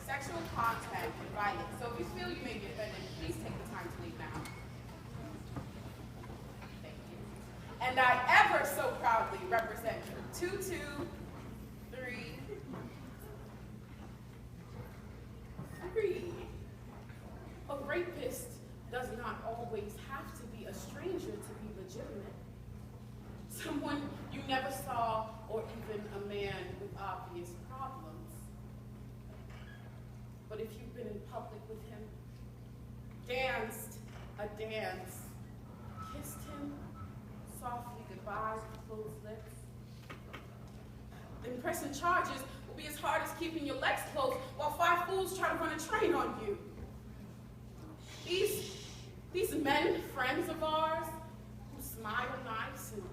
sexual content and violence. So if you feel you may be offended, please take the time to leave now. Thank you. And I ever so proudly represent 223. A rapist does not always have to be a stranger to be legitimate. Someone you never saw, or even a man with obvious problems. But if you've been in public with him, danced a dance, kissed him softly goodbye with closed lips, then pressing charges will be as hard as keeping your legs closed while 5 fools try to run a train on you. These men, friends of ours, who smile nice and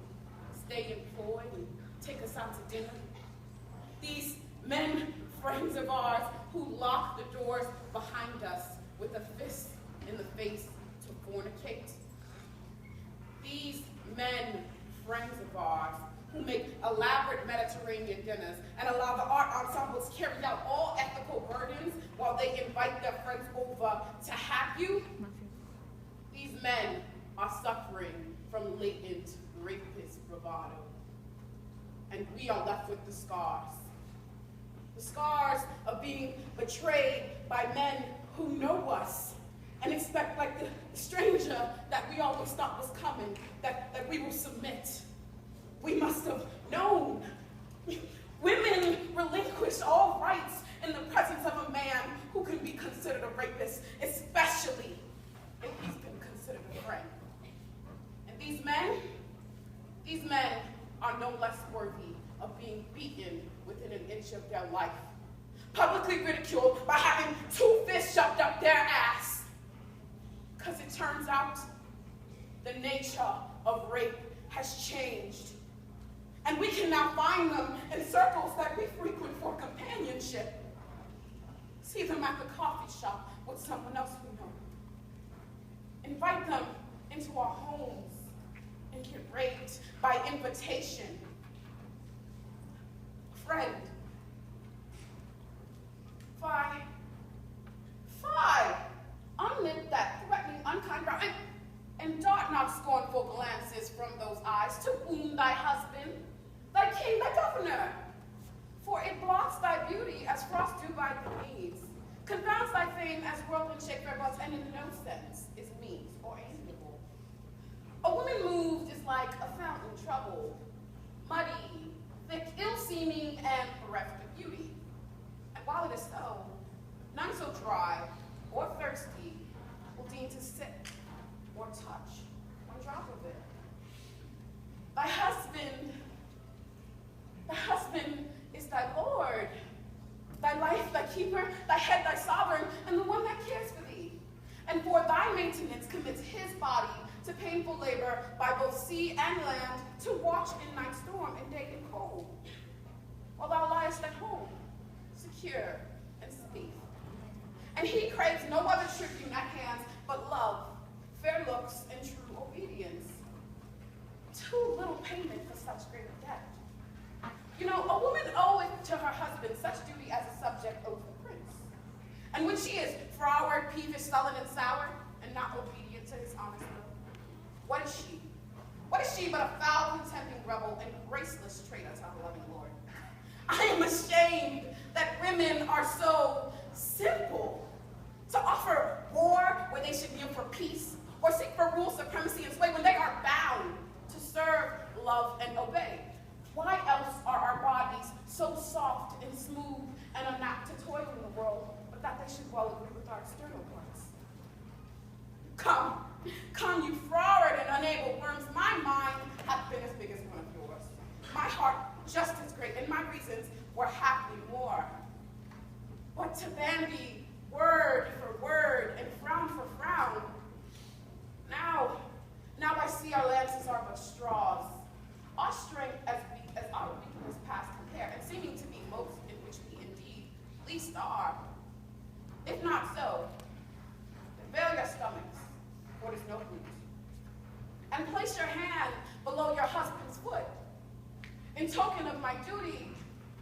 stay employed and take us out to dinner. These men, friends of ours, who lock the doors behind us with a fist in the face to fornicate. These men, friends of ours, who make elaborate Mediterranean dinners and allow the art ensembles to carry out all ethical burdens while they invite their friends over to have you. These men are suffering from latent rapist bravado. And we are left with the scars. The scars of being betrayed by men who know us and expect, like the stranger that we always thought was coming, that we will submit. We must have known. Women relinquish all rights in the presence of a man who can be considered a rapist, especially if he's been considered a friend. And these men are no less worthy of being beaten within an inch of their life, publicly ridiculed by having 2 fists shoved up their ass. Because it turns out the nature of rape has changed. And we can now find them in circles that we frequent for companionship. See them at the coffee shop with someone else we know. Invite them into our homes and get raped by invitation. Friend. Fie. Unlit that threatening, unkind brow, and dart not scornful glances from those eyes to wound thy husband, thy king, thy governor. For it blots thy beauty as frost do by the needs, confounds thy fame as whirlwind shake their buds, and in no sense is meet or amiable. A woman moved is like a fountain troubled, muddy, thick, ill-seeming, and bereft of beauty. And while it is so, none so dry or thirsty will deign to sip or touch one drop of it. Thy husband is thy Lord, thy life, thy keeper, thy head, thy sovereign, and the one that cares for thee. And for thy maintenance commits his body to painful labor by both sea and land, to watch in night storm and day in cold, while thou liest at home, secure and safe. And he craves no other tribute at hands but love, fair looks, and true obedience. Too little payment for such great a debt. You know, a woman oweth to her husband such duty as a subject owes the prince. And when she is froward, peevish, sullen, and sour, and not obedient to his honest will, what is she? What is she but a foul, contending rebel and graceless traitor to her loving Lord? I am ashamed that women are so simple to offer war where they should kneel for peace, or seek for rule, supremacy, and sway when they are bound to serve, love, and obey. Why else are our bodies so soft and smooth and unapt to toil in the world, but that they should well agree with our external parts? Come, you froward and unable worms, my mind hath been as big as one of yours, my heart just as great, and my reasons were haply more. But to bandy word for word and frown for frown, now I see our lances are but straws, our strength as weak as our weakness past compare, and seeming to be most in which we indeed least are. If not so, then veil your stomachs, for it is no root, and place your hand below your husband's foot, in token of my duty,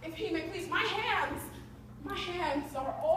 if he may please. My hands are all